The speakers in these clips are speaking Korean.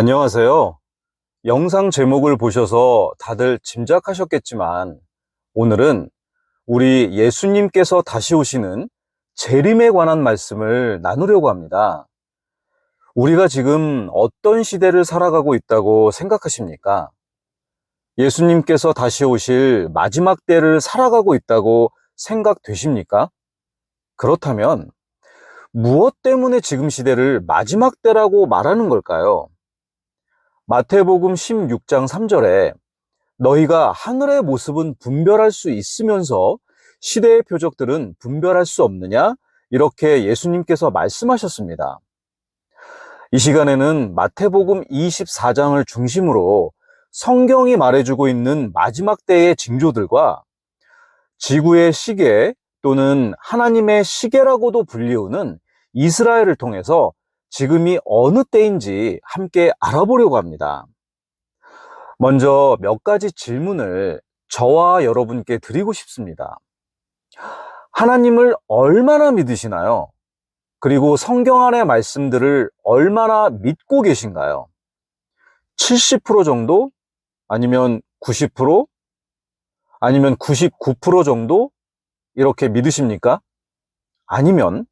안녕하세요. 영상 제목을 보셔서 다들 짐작하셨겠지만 오늘은 우리 예수님께서 다시 오시는 재림에 관한 말씀을 나누려고 합니다. 우리가 지금 어떤 시대를 살아가고 있다고 생각하십니까? 예수님께서 다시 오실 마지막 때를 살아가고 있다고 생각되십니까? 그렇다면 무엇 때문에 지금 시대를 마지막 때라고 말하는 걸까요? 마태복음 16장 3절에 너희가 하늘의 모습은 분별할 수 있으면서 시대의 표적들은 분별할 수 없느냐? 이렇게 예수님께서 말씀하셨습니다. 이 시간에는 마태복음 24장을 중심으로 성경이 말해주고 있는 마지막 때의 징조들과 지구의 시계 또는 하나님의 시계라고도 불리우는 이스라엘을 통해서 지금이 어느 때인지 함께 알아보려고 합니다. 먼저 몇 가지 질문을 저와 여러분께 드리고 싶습니다. 하나님을 얼마나 믿으시나요? 그리고 성경 안의 말씀들을 얼마나 믿고 계신가요? 70% 정도? 아니면 90%? 아니면 99% 정도? 이렇게 믿으십니까? 아니면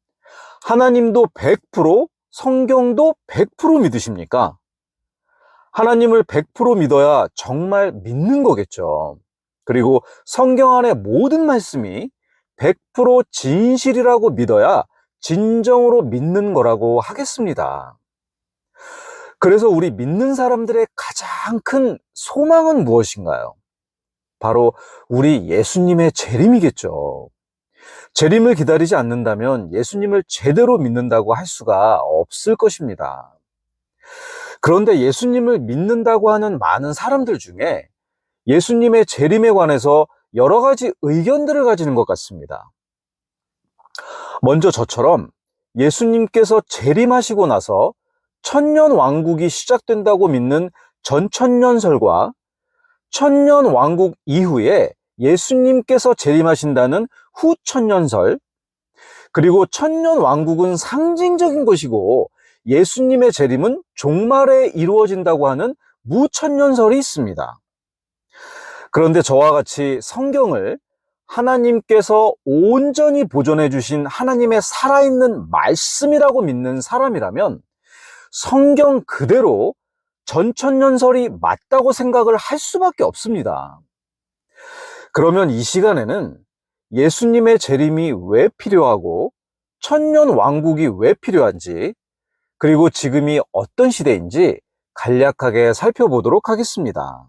하나님도 100%, 성경도 100% 믿으십니까? 하나님을 100% 믿어야 정말 믿는 거겠죠. 그리고 성경 안의 모든 말씀이 100% 진실이라고 믿어야 진정으로 믿는 거라고 하겠습니다. 그래서 우리 믿는 사람들의 가장 큰 소망은 무엇인가요? 바로 우리 예수님의 재림이겠죠. 재림을 기다리지 않는다면 예수님을 제대로 믿는다고 할 수가 없을 것입니다. 그런데 예수님을 믿는다고 하는 많은 사람들 중에 예수님의 재림에 관해서 여러 가지 의견들을 가지는 것 같습니다. 먼저 저처럼 예수님께서 재림하시고 나서 천년 왕국이 시작된다고 믿는 전천년설과 천년 왕국 이후에 예수님께서 재림하신다는 후천년설, 그리고 천년 왕국은 상징적인 것이고 예수님의 재림은 종말에 이루어진다고 하는 무천년설이 있습니다. 그런데 저와 같이 성경을 하나님께서 온전히 보존해 주신 하나님의 살아있는 말씀이라고 믿는 사람이라면 성경 그대로 전천년설이 맞다고 생각을 할 수밖에 없습니다. 그러면 이 시간에는 예수님의 재림이 왜 필요하고 천년 왕국이 왜 필요한지, 그리고 지금이 어떤 시대인지 간략하게 살펴보도록 하겠습니다.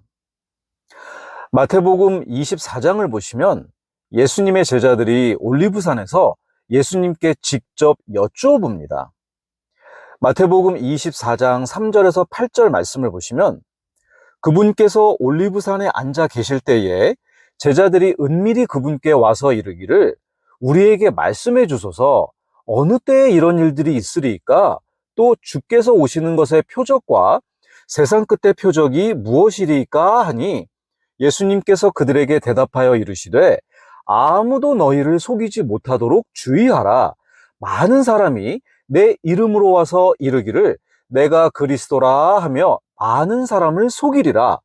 마태복음 24장을 보시면 예수님의 제자들이 올리브산에서 예수님께 직접 여쭈어 봅니다. 마태복음 24장 3절에서 8절 말씀을 보시면 그분께서 올리브산에 앉아 계실 때에 제자들이 은밀히 그분께 와서 이르기를 우리에게 말씀해 주소서 어느 때에 이런 일들이 있으리이까 또 주께서 오시는 것의 표적과 세상 끝의 표적이 무엇이리이까 하니 예수님께서 그들에게 대답하여 이르시되 아무도 너희를 속이지 못하도록 주의하라. 많은 사람이 내 이름으로 와서 이르기를 내가 그리스도라 하며 많은 사람을 속이리라.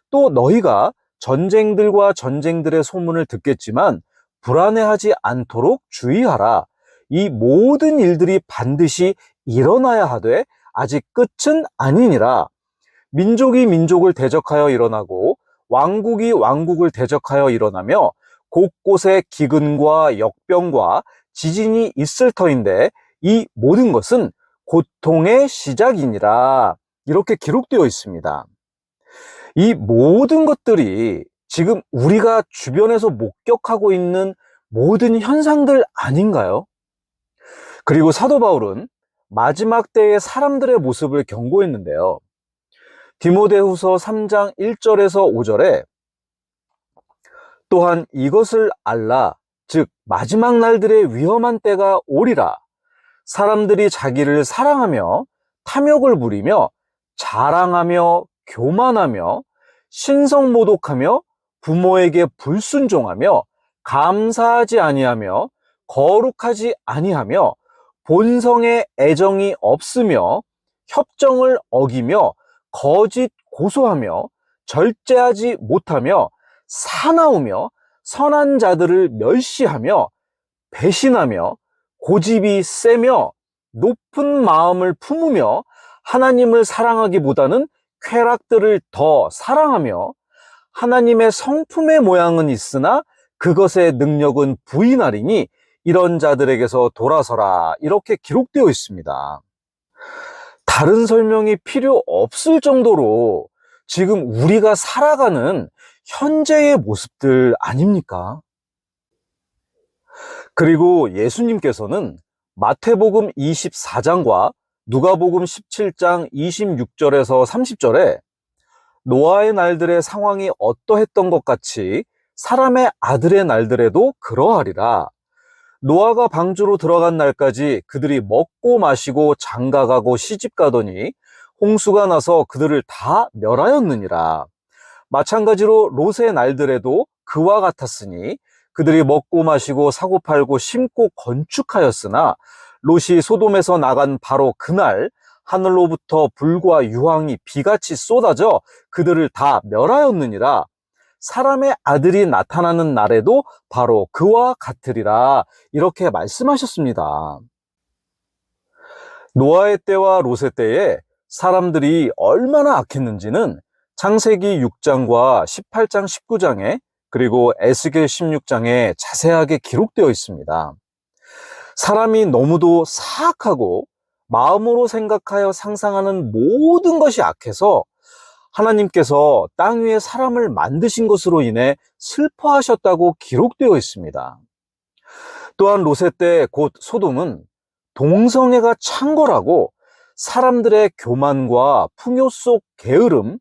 또 너희가 전쟁들과 전쟁들의 소문을 듣겠지만 불안해하지 않도록 주의하라. 이 모든 일들이 반드시 일어나야 하되 아직 끝은 아니니라. 민족이 민족을 대적하여 일어나고 왕국이 왕국을 대적하여 일어나며 곳곳에 기근과 역병과 지진이 있을 터인데 이 모든 것은 고통의 시작이니라. 이렇게 기록되어 있습니다. 이 모든 것들이 지금 우리가 주변에서 목격하고 있는 모든 현상들 아닌가요? 그리고 사도 바울은 마지막 때의 사람들의 모습을 경고했는데요. 디모데후서 3장 1절에서 5절에 또한 이것을 알라, 즉 마지막 날들의 위험한 때가 오리라. 사람들이 자기를 사랑하며 탐욕을 부리며 자랑하며 교만하며 신성모독하며 부모에게 불순종하며 감사하지 아니하며 거룩하지 아니하며 본성에 애정이 없으며 협정을 어기며 거짓 고소하며 절제하지 못하며 사나우며 선한 자들을 멸시하며 배신하며 고집이 세며 높은 마음을 품으며 하나님을 사랑하기보다는 쾌락들을 더 사랑하며 하나님의 성품의 모양은 있으나 그것의 능력은 부인하리니 이런 자들에게서 돌아서라, 이렇게 기록되어 있습니다. 다른 설명이 필요 없을 정도로 지금 우리가 살아가는 현재의 모습들 아닙니까? 그리고 예수님께서는 마태복음 24장과 누가복음 17장 26절에서 30절에 노아의 날들의 상황이 어떠했던 것 같이 사람의 아들의 날들에도 그러하리라. 노아가 방주로 들어간 날까지 그들이 먹고 마시고 장가가고 시집가더니 홍수가 나서 그들을 다 멸하였느니라. 마찬가지로 롯의 날들에도 그와 같았으니 그들이 먹고 마시고 사고 팔고 심고 건축하였으나 롯이 소돔에서 나간 바로 그날 하늘로부터 불과 유황이 비같이 쏟아져 그들을 다 멸하였느니라. 사람의 아들이 나타나는 날에도 바로 그와 같으리라, 이렇게 말씀하셨습니다. 노아의 때와 롯의 때에 사람들이 얼마나 악했는지는 창세기 6장과 18장 19장에 그리고 에스겔 16장에 자세하게 기록되어 있습니다. 사람이 너무도 사악하고 마음으로 생각하여 상상하는 모든 것이 악해서 하나님께서 땅 위에 사람을 만드신 것으로 인해 슬퍼하셨다고 기록되어 있습니다. 또한 롯의 때 곧 소돔은 동성애가 창궐하고 사람들의 교만과 풍요 속 게으름,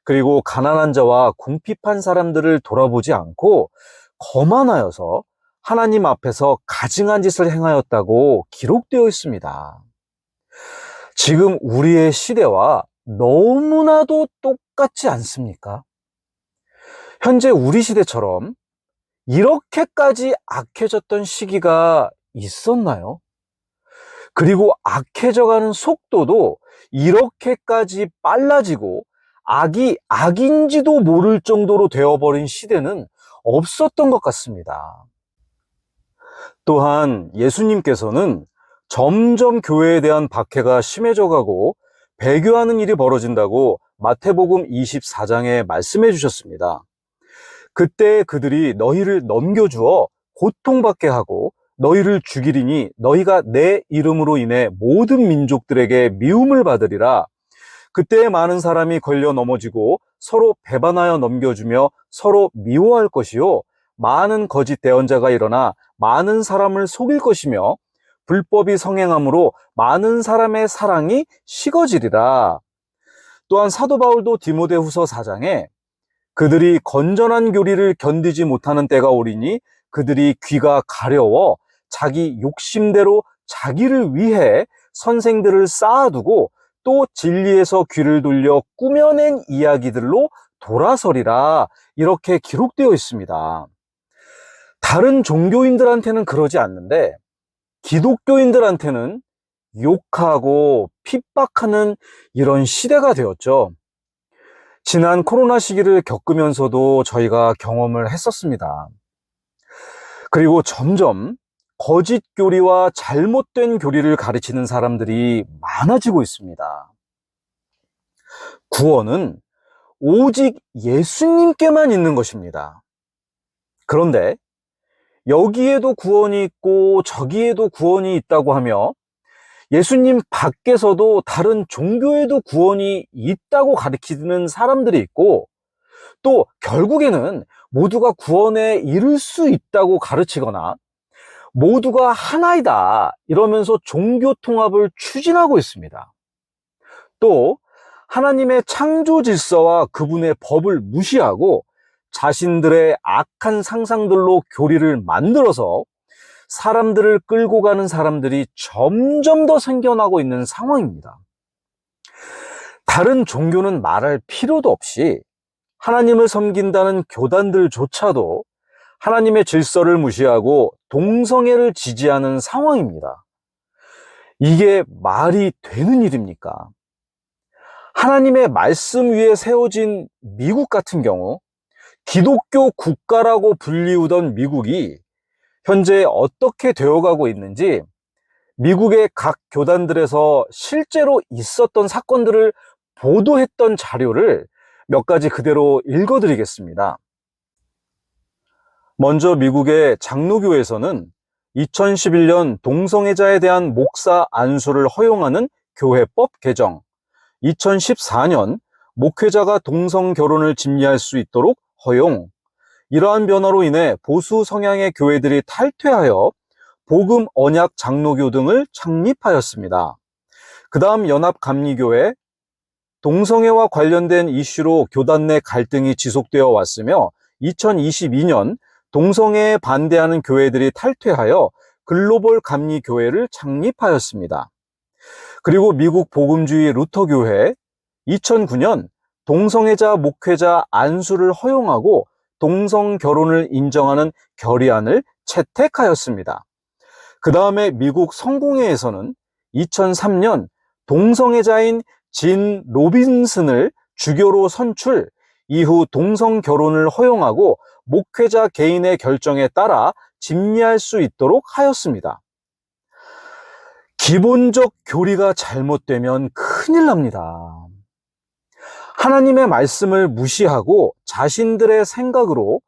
그리고 가난한 자와 궁핍한 사람들을 돌아보지 않고 거만하여서 하나님 앞에서 가증한 짓을 행하였다고 기록되어 있습니다. 지금 우리의 시대와 너무나도 똑같지 않습니까? 현재 우리 시대처럼 이렇게까지 악해졌던 시기가 있었나요? 그리고 악해져가는 속도도 이렇게까지 빨라지고 악이 악인지도 모를 정도로 되어버린 시대는 없었던 것 같습니다. 또한 예수님께서는 점점 교회에 대한 박해가 심해져가고 배교하는 일이 벌어진다고 마태복음 24장에 말씀해 주셨습니다. 그때 그들이 너희를 넘겨주어 고통받게 하고 너희를 죽이리니 너희가 내 이름으로 인해 모든 민족들에게 미움을 받으리라. 그때 많은 사람이 걸려 넘어지고 서로 배반하여 넘겨주며 서로 미워할 것이요, 많은 거짓 대언자가 일어나 많은 사람을 속일 것이며 불법이 성행함으로 많은 사람의 사랑이 식어지리라. 또한 사도 바울도 디모데후서 4장에 그들이 건전한 교리를 견디지 못하는 때가 오리니 그들이 귀가 가려워 자기 욕심대로 자기를 위해 선생들을 쌓아두고 또 진리에서 귀를 돌려 꾸며낸 이야기들로 돌아서리라, 이렇게 기록되어 있습니다. 다른 종교인들한테는 그러지 않는데 기독교인들한테는 욕하고 핍박하는 이런 시대가 되었죠. 지난 코로나 시기를 겪으면서도 저희가 경험을 했었습니다. 그리고 점점 거짓 교리와 잘못된 교리를 가르치는 사람들이 많아지고 있습니다. 구원은 오직 예수님께만 있는 것입니다. 그런데 여기에도 구원이 있고 저기에도 구원이 있다고 하며 예수님 밖에서도 다른 종교에도 구원이 있다고 가르치는 사람들이 있고 또 결국에는 모두가 구원에 이를 수 있다고 가르치거나 모두가 하나이다 이러면서 종교 통합을 추진하고 있습니다. 또 하나님의 창조 질서와 그분의 법을 무시하고 자신들의 악한 상상들로 교리를 만들어서 사람들을 끌고 가는 사람들이 점점 더 생겨나고 있는 상황입니다. 다른 종교는 말할 필요도 없이 하나님을 섬긴다는 교단들조차도 하나님의 질서를 무시하고 동성애를 지지하는 상황입니다. 이게 말이 되는 일입니까? 하나님의 말씀 위에 세워진 미국 같은 경우, 기독교 국가라고 불리우던 미국이 현재 어떻게 되어가고 있는지 미국의 각 교단들에서 실제로 있었던 사건들을 보도했던 자료를 몇 가지 그대로 읽어드리겠습니다. 먼저 미국의 장로교에서는 2011년 동성애자에 대한 목사 안수를 허용하는 교회법 개정, 2014년 목회자가 동성 결혼을 집례할 수 있도록 허용, 이러한 변화로 인해 보수 성향의 교회들이 탈퇴하여 복음 언약 장로교 등을 창립하였습니다. 그 다음 연합감리교회, 동성애와 관련된 이슈로 교단 내 갈등이 지속되어 왔으며 2022년 동성애에 반대하는 교회들이 탈퇴하여 글로벌 감리교회를 창립하였습니다. 그리고 미국 복음주의 루터교회, 2009년 동성애자 목회자 안수를 허용하고 동성 결혼을 인정하는 결의안을 채택하였습니다. 그 다음에 미국 성공회에서는 2003년 동성애자인 진 로빈슨을 주교로 선출, 이후 동성 결혼을 허용하고 목회자 개인의 결정에 따라 집례할 수 있도록 하였습니다. 기본적 교리가 잘못되면 큰일 납니다. 하나님의 말씀을 무시하고 자신들의 생각으로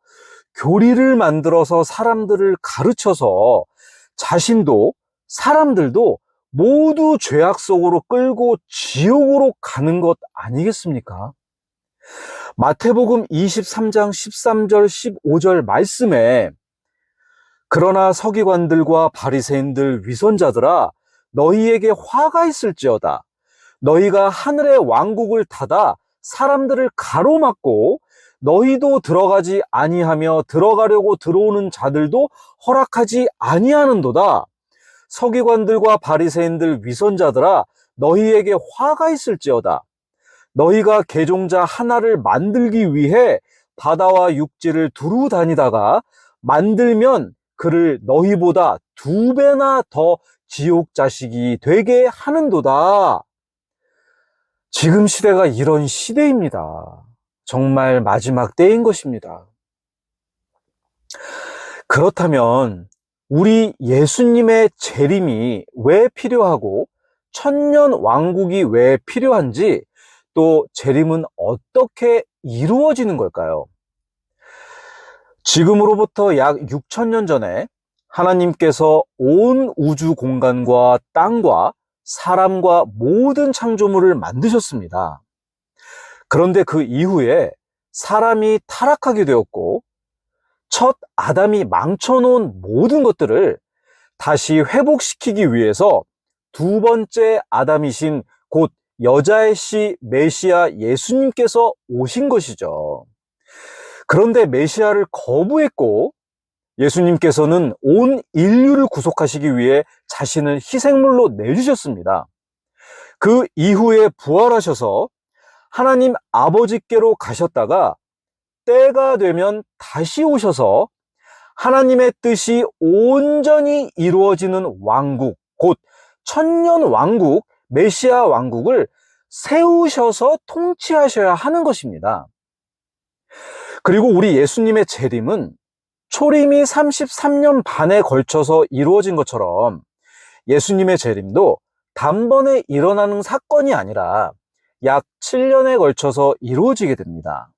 교리를 만들어서 사람들을 가르쳐서 자신도 사람들도 모두 죄악 속으로 끌고 지옥으로 가는 것 아니겠습니까? 마태복음 23장 13절 15절 말씀에 그러나 서기관들과 바리새인들 위선자들아 너희에게 화가 있을지어다. 너희가 하늘의 왕국을 닫아 사람들을 가로막고 너희도 들어가지 아니하며 들어가려고 들어오는 자들도 허락하지 아니하는도다. 서기관들과 바리새인들 위선자들아 너희에게 화가 있을지어다. 너희가 개종자 하나를 만들기 위해 바다와 육지를 두루 다니다가 만들면 그를 너희보다 2배나 더 지옥 자식이 되게 하는도다. 지금 시대가 이런 시대입니다. 정말 마지막 때인 것입니다. 그렇다면 우리 예수님의 재림이 왜 필요하고 천년 왕국이 왜 필요한지, 또 재림은 어떻게 이루어지는 걸까요? 지금으로부터 약 6,000년 전에 하나님께서 온 우주 공간과 땅과 사람과 모든 창조물을 만드셨습니다. 그런데 그 이후에 사람이 타락하게 되었고 첫 아담이 망쳐놓은 모든 것들을 다시 회복시키기 위해서 두 번째 아담이신 곧 여자의 씨 메시아 예수님께서 오신 것이죠. 그런데 메시아를 거부했고 예수님께서는 온 인류를 구속하시기 위해 자신을 희생물로 내주셨습니다. 그 이후에 부활하셔서 하나님 아버지께로 가셨다가 때가 되면 다시 오셔서 하나님의 뜻이 온전히 이루어지는 왕국, 곧 천년 왕국, 메시아 왕국을 세우셔서 통치하셔야 하는 것입니다. 그리고 우리 예수님의 재림은 초림이 33년 반에 걸쳐서 이루어진 것처럼 예수님의 재림도 단번에 일어나는 사건이 아니라 약 7년에 걸쳐서 이루어지게 됩니다.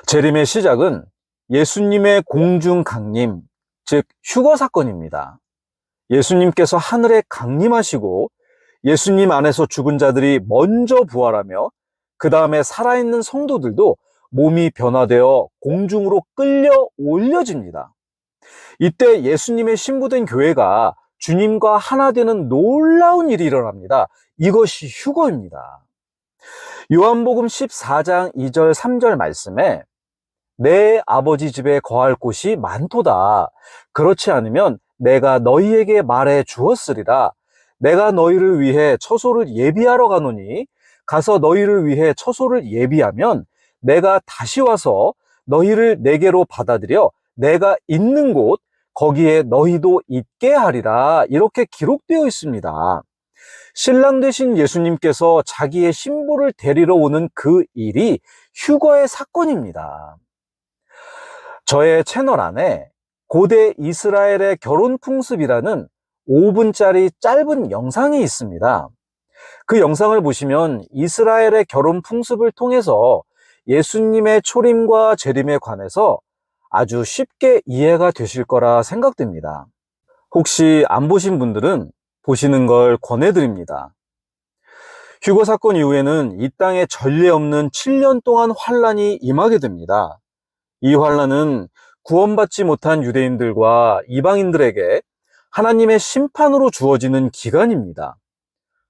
재림의 시작은 예수님의 공중 강림, 즉 휴거 사건입니다. 예수님께서 하늘에 강림하시고 예수님 안에서 죽은 자들이 먼저 부활하며 그 다음에 살아있는 성도들도 몸이 변화되어 공중으로 끌려 올려집니다. 이때 예수님의 신부된 교회가 주님과 하나 되는 놀라운 일이 일어납니다. 이것이 휴거입니다. 요한복음 14장 2절 3절 말씀에 내 아버지 집에 거할 곳이 많도다. 그렇지 않으면 내가 너희에게 말해 주었으리라. 내가 너희를 위해 처소를 예비하러 가노니 가서 너희를 위해 처소를 예비하면 내가 다시 와서 너희를 내게로 받아들여 내가 있는 곳 거기에 너희도 있게 하리라. 이렇게 기록되어 있습니다. 신랑 되신 예수님께서 자기의 신부를 데리러 오는 그 일이 휴거의 사건입니다. 저의 채널 안에 고대 이스라엘의 결혼 풍습이라는 5분짜리 짧은 영상이 있습니다. 그 영상을 보시면 이스라엘의 결혼 풍습을 통해서 예수님의 초림과 재림에 관해서 아주 쉽게 이해가 되실 거라 생각됩니다. 혹시 안 보신 분들은 보시는 걸 권해드립니다. 휴거 사건 이후에는 이 땅에 전례 없는 7년 동안 환란이 임하게 됩니다. 이 환란은 구원받지 못한 유대인들과 이방인들에게 하나님의 심판으로 주어지는 기간입니다.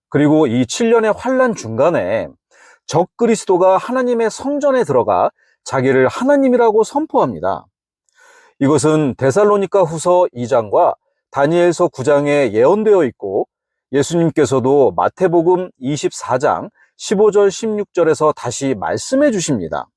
그리고 이 7년의 환란 중간에 적그리스도가 하나님의 성전에 들어가 자기를 하나님이라고 선포합니다. 이것은 데살로니가 후서 2장과 다니엘서 9장에 예언되어 있고 예수님께서도 마태복음 24장 15절 16절에서 다시 말씀해 주십니다.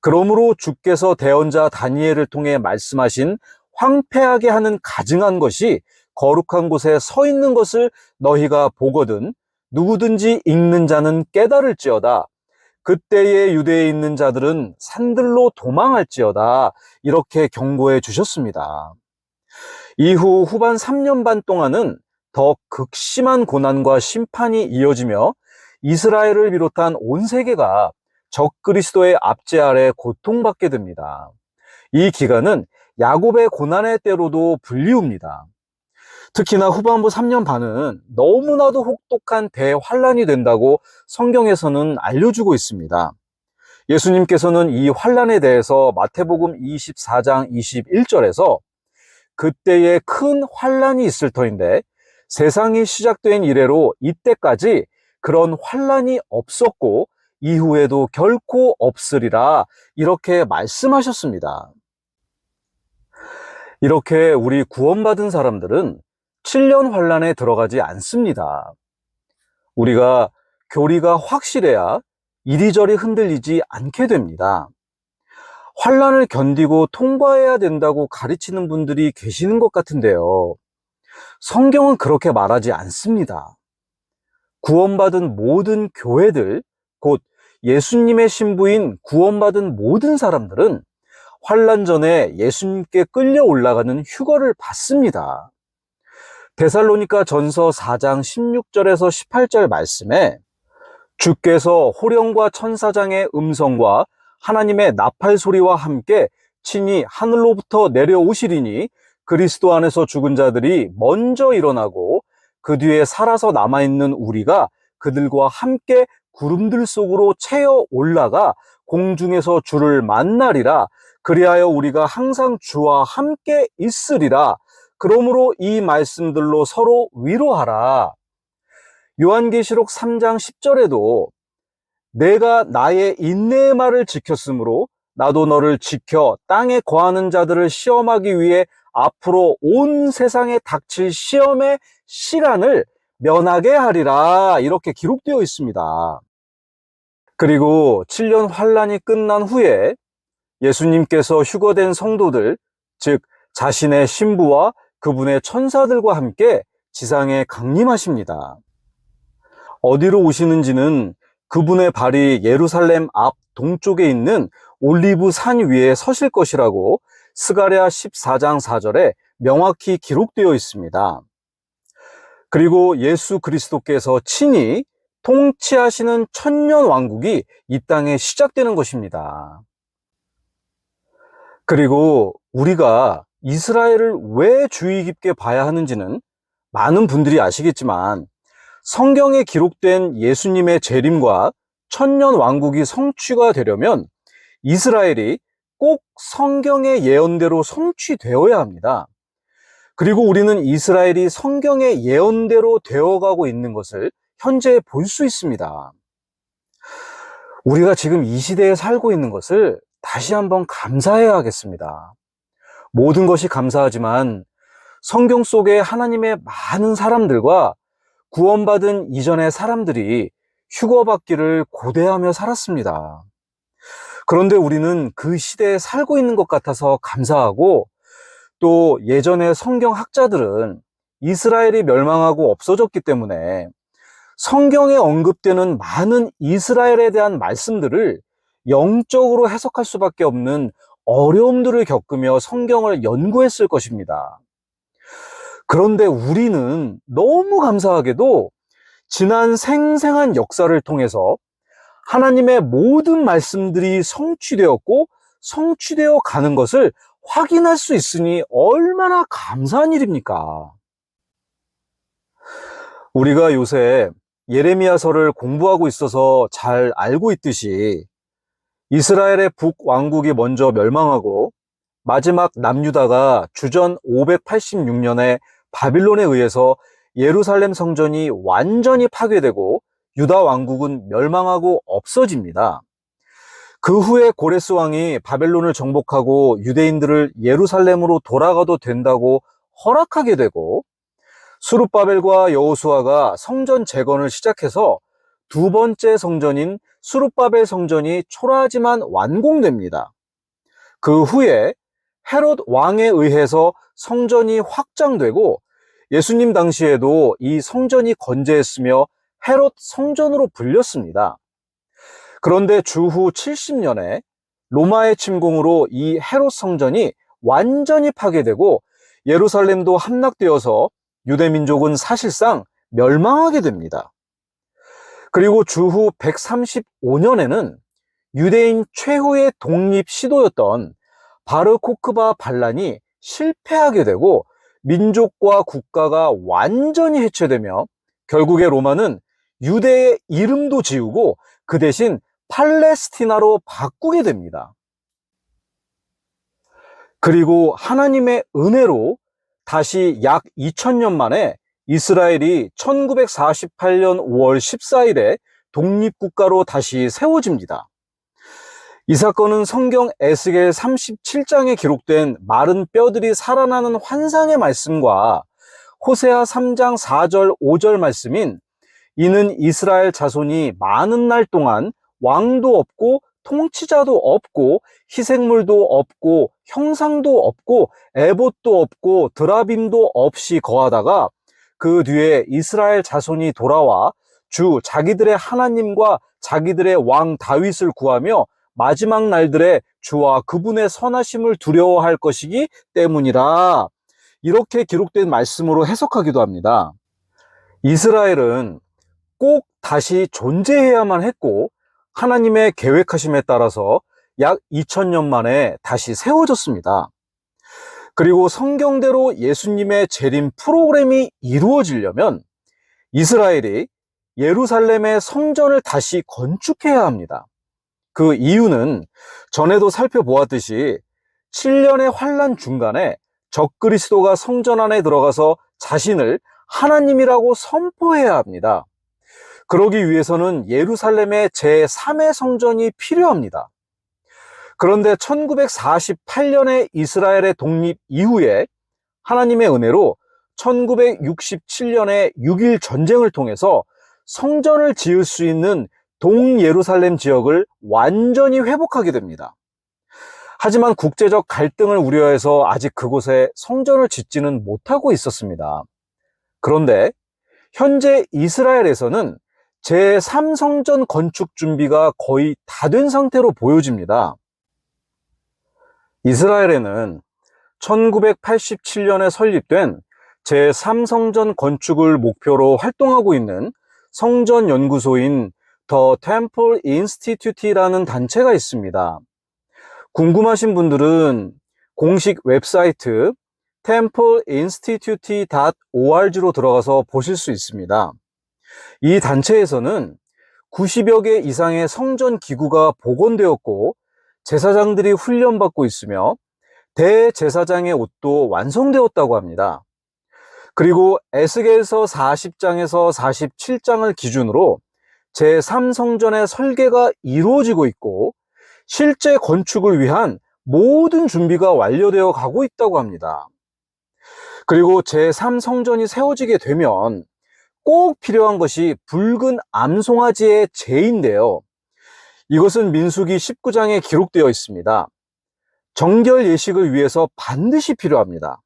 그러므로 주께서 대언자 다니엘을 통해 말씀하신 황폐하게 하는 가증한 것이 거룩한 곳에 서 있는 것을 너희가 보거든 누구든지 읽는 자는 깨달을지어다. 그때의 유대에 있는 자들은 산들로 도망할지어다. 이렇게 경고해 주셨습니다. 이후 후반 3년 반 동안은 더 극심한 고난과 심판이 이어지며 이스라엘을 비롯한 온 세계가 적그리스도의 압제 아래 고통받게 됩니다. 이 기간은 야곱의 고난의 때로도 불리웁니다. 특히나 후반부 3년 반은 너무나도 혹독한 대환란이 된다고 성경에서는 알려주고 있습니다. 예수님께서는 이 환란에 대해서 마태복음 24장 21절에서 그때에 큰 환란이 있을 터인데 세상이 시작된 이래로 이때까지 그런 환란이 없었고 이후에도 결코 없으리라 이렇게 말씀하셨습니다. 이렇게 우리 구원받은 사람들은 7년 환란에 들어가지 않습니다. 우리가 교리가 확실해야 이리저리 흔들리지 않게 됩니다. 환란을 견디고 통과해야 된다고 가르치는 분들이 계시는 것 같은데요. 성경은 그렇게 말하지 않습니다. 구원받은 모든 교회들, 곧 예수님의 신부인 구원받은 모든 사람들은 환란 전에 예수님께 끌려 올라가는 휴거를 받습니다. 데살로니가 전서 4장 16절에서 18절 말씀에 주께서 호령과 천사장의 음성과 하나님의 나팔 소리와 함께 친히 하늘로부터 내려오시리니 그리스도 안에서 죽은 자들이 먼저 일어나고 그 뒤에 살아서 남아있는 우리가 그들과 함께 구름들 속으로 채어 올라가 공중에서 주를 만나리라. 그리하여 우리가 항상 주와 함께 있으리라. 그러므로 이 말씀들로 서로 위로하라. 요한계시록 3장 10절에도 내가 나의 인내의 말을 지켰으므로 나도 너를 지켜 땅에 거하는 자들을 시험하기 위해 앞으로 온 세상에 닥칠 시험의 시간을 면하게 하리라. 이렇게 기록되어 있습니다. 그리고 7년 환란이 끝난 후에 예수님께서 휴거된 성도들, 즉 자신의 신부와 그분의 천사들과 함께 지상에 강림하십니다. 어디로 오시는지는 그분의 발이 예루살렘 앞 동쪽에 있는 올리브 산 위에 서실 것이라고 스가랴 14장 4절에 명확히 기록되어 있습니다. 그리고 예수 그리스도께서 친히 통치하시는 천년 왕국이 이 땅에 시작되는 것입니다. 그리고 우리가 이스라엘을 왜 주의 깊게 봐야 하는지는 많은 분들이 아시겠지만 성경에 기록된 예수님의 재림과 천년 왕국이 성취가 되려면 이스라엘이 꼭 성경의 예언대로 성취되어야 합니다. 그리고 우리는 이스라엘이 성경의 예언대로 되어가고 있는 것을 현재 볼 수 있습니다. 우리가 지금 이 시대에 살고 있는 것을 다시 한번 감사해야 하겠습니다. 모든 것이 감사하지만 성경 속에 하나님의 많은 사람들과 구원받은 이전의 사람들이 휴거받기를 고대하며 살았습니다. 그런데 우리는 그 시대에 살고 있는 것 같아서 감사하고 또 예전의 성경 학자들은 이스라엘이 멸망하고 없어졌기 때문에 성경에 언급되는 많은 이스라엘에 대한 말씀들을 영적으로 해석할 수밖에 없는 어려움들을 겪으며 성경을 연구했을 것입니다. 그런데 우리는 너무 감사하게도 지난 생생한 역사를 통해서 하나님의 모든 말씀들이 성취되었고 성취되어 가는 것을 확인할 수 있으니 얼마나 감사한 일입니까? 우리가 요새 예레미야서를 공부하고 있어서 잘 알고 있듯이 이스라엘의 북왕국이 먼저 멸망하고 마지막 남유다가 주전 586년에 바빌론에 의해서 예루살렘 성전이 완전히 파괴되고 유다 왕국은 멸망하고 없어집니다. 그 후에 고레스 왕이 바벨론을 정복하고 유대인들을 예루살렘으로 돌아가도 된다고 허락하게 되고, 수룹바벨과 여호수아가 성전 재건을 시작해서 두 번째 성전인 수룹바벨 성전이 초라하지만 완공됩니다. 그 후에 헤롯 왕에 의해서 성전이 확장되고 예수님 당시에도 이 성전이 건재했으며 헤롯 성전으로 불렸습니다. 그런데 주후 70년에 로마의 침공으로 이 헤롯 성전이 완전히 파괴되고 예루살렘도 함락되어서 유대민족은 사실상 멸망하게 됩니다. 그리고 주후 135년에는 유대인 최후의 독립 시도였던 바르코크바 반란이 실패하게 되고 민족과 국가가 완전히 해체되며 결국에 로마는 유대의 이름도 지우고 그 대신 팔레스티나로 바꾸게 됩니다. 그리고 하나님의 은혜로 다시 약 2000년 만에 이스라엘이 1948년 5월 14일에 독립국가로 다시 세워집니다. 이 사건은 성경 에스겔 37장에 기록된 마른 뼈들이 살아나는 환상의 말씀과 호세아 3장 4절 5절 말씀인 이는 이스라엘 자손이 많은 날 동안 왕도 없고 통치자도 없고 희생물도 없고 형상도 없고 에봇도 없고 드라빔도 없이 거하다가 그 뒤에 이스라엘 자손이 돌아와 주 자기들의 하나님과 자기들의 왕 다윗을 구하며 마지막 날들에 주와 그분의 선하심을 두려워할 것이기 때문이라, 이렇게 기록된 말씀으로 해석하기도 합니다. 이스라엘은 꼭 다시 존재해야만 했고 하나님의 계획하심에 따라서 약 2000년 만에 다시 세워졌습니다. 그리고 성경대로 예수님의 재림 프로그램이 이루어지려면 이스라엘이 예루살렘의 성전을 다시 건축해야 합니다. 그 이유는 전에도 살펴보았듯이 7년의 환란 중간에 적그리스도가 성전 안에 들어가서 자신을 하나님이라고 선포해야 합니다. 그러기 위해서는 예루살렘의 제3의 성전이 필요합니다. 그런데 1948년의 이스라엘의 독립 이후에 하나님의 은혜로 1967년의 6.1 전쟁을 통해서 성전을 지을 수 있는 동예루살렘 지역을 완전히 회복하게 됩니다. 하지만 국제적 갈등을 우려해서 아직 그곳에 성전을 짓지는 못하고 있었습니다. 그런데 현재 이스라엘에서는 제3성전 건축 준비가 거의 다 된 상태로 보여집니다. 이스라엘에는 1987년에 설립된 제3성전 건축을 목표로 활동하고 있는 성전 연구소인 The Temple Institute라는 단체가 있습니다. 궁금하신 분들은 공식 웹사이트 templeinstitute.org로 들어가서 보실 수 있습니다. 이 단체에서는 90여 개 이상의 성전 기구가 복원되었고 제사장들이 훈련받고 있으며 대제사장의 옷도 완성되었다고 합니다. 그리고 에스겔서 40장에서 47장을 기준으로 제3성전의 설계가 이루어지고 있고 실제 건축을 위한 모든 준비가 완료되어 가고 있다고 합니다. 그리고 제3성전이 세워지게 되면 꼭 필요한 것이 붉은 암송아지의 제인데요. 이것은 민수기 19장에 기록되어 있습니다. 정결 예식을 위해서 반드시 필요합니다.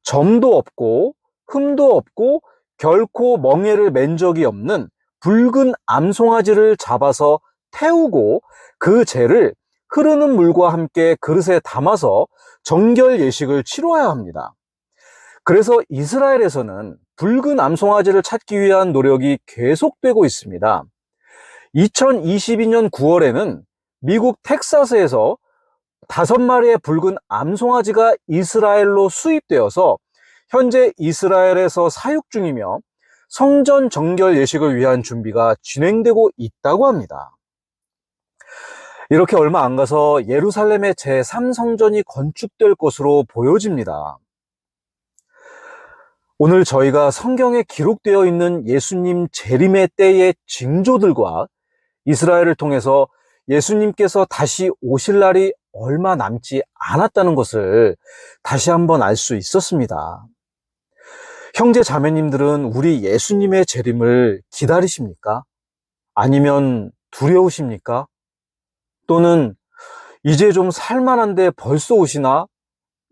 점도 없고 흠도 없고 결코 멍에를 맨 적이 없는 붉은 암송아지를 잡아서 태우고 그 재를 흐르는 물과 함께 그릇에 담아서 정결 예식을 치러야 합니다. 그래서 이스라엘에서는 붉은 암송아지를 찾기 위한 노력이 계속되고 있습니다. 2022년 9월에는 미국 텍사스에서 5마리의 붉은 암송아지가 이스라엘로 수입되어서 현재 이스라엘에서 사육 중이며 성전 정결 예식을 위한 준비가 진행되고 있다고 합니다. 이렇게 얼마 안 가서 예루살렘의 제3성전이 건축될 것으로 보여집니다. 오늘 저희가 성경에 기록되어 있는 예수님 재림의 때의 징조들과 이스라엘을 통해서 예수님께서 다시 오실 날이 얼마 남지 않았다는 것을 다시 한번 알 수 있었습니다. 형제 자매님들은 우리 예수님의 재림을 기다리십니까? 아니면 두려우십니까? 또는 이제 좀 살만한데 벌써 오시나?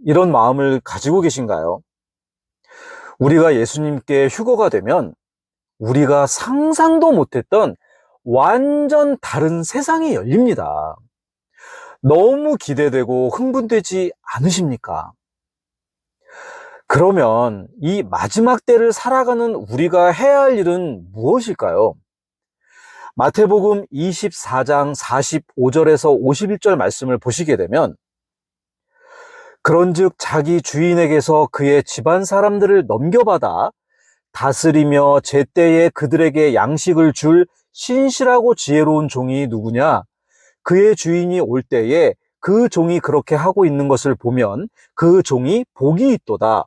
이런 마음을 가지고 계신가요? 우리가 예수님께 휴거가 되면 우리가 상상도 못했던 완전 다른 세상이 열립니다. 너무 기대되고 흥분되지 않으십니까? 그러면 이 마지막 때를 살아가는 우리가 해야 할 일은 무엇일까요? 마태복음 24장 45절에서 51절 말씀을 보시게 되면 그런즉 자기 주인에게서 그의 집안 사람들을 넘겨받아 다스리며 제때에 그들에게 양식을 줄 신실하고 지혜로운 종이 누구냐? 그의 주인이 올 때에 그 종이 그렇게 하고 있는 것을 보면 그 종이 복이 있도다.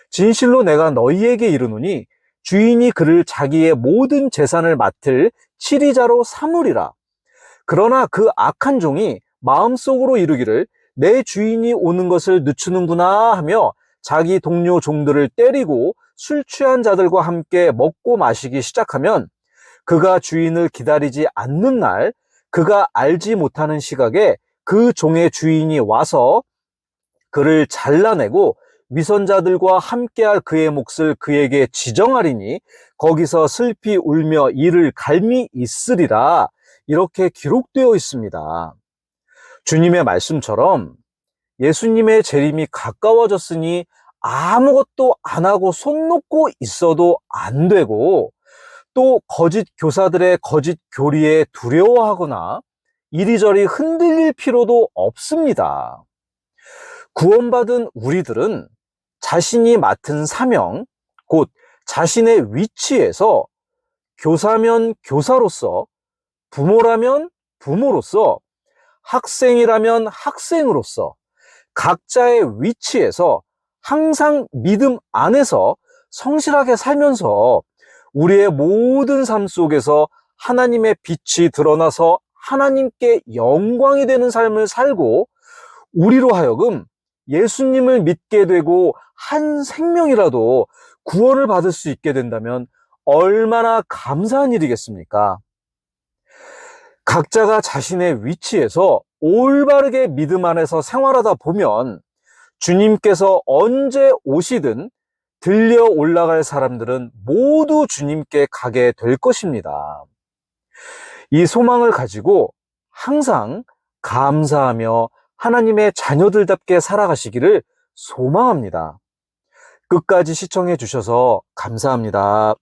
진실로 내가 너희에게 이르노니 주인이 그를 자기의 모든 재산을 맡을 치리자로 삼으리라. 그러나 그 악한 종이 마음속으로 이르기를 내 주인이 오는 것을 늦추는구나 하며 자기 동료 종들을 때리고 술 취한 자들과 함께 먹고 마시기 시작하면 그가 주인을 기다리지 않는 날 그가 알지 못하는 시각에 그 종의 주인이 와서 그를 잘라내고 위선자들과 함께할 그의 몫을 그에게 지정하리니 거기서 슬피 울며 이를 갈미 있으리라. 이렇게 기록되어 있습니다. 주님의 말씀처럼 예수님의 재림이 가까워졌으니 아무것도 안 하고 손 놓고 있어도 안 되고 또 거짓 교사들의 거짓 교리에 두려워하거나 이리저리 흔들릴 필요도 없습니다. 구원받은 우리들은 자신이 맡은 사명, 곧 자신의 위치에서 교사면 교사로서, 부모라면 부모로서, 학생이라면 학생으로서 각자의 위치에서 항상 믿음 안에서 성실하게 살면서 우리의 모든 삶 속에서 하나님의 빛이 드러나서 하나님께 영광이 되는 삶을 살고 우리로 하여금 예수님을 믿게 되고 한 생명이라도 구원을 받을 수 있게 된다면 얼마나 감사한 일이겠습니까? 각자가 자신의 위치에서 올바르게 믿음 안에서 생활하다 보면 주님께서 언제 오시든 들려 올라갈 사람들은 모두 주님께 가게 될 것입니다. 이 소망을 가지고 항상 감사하며 하나님의 자녀들답게 살아가시기를 소망합니다. 끝까지 시청해 주셔서 감사합니다.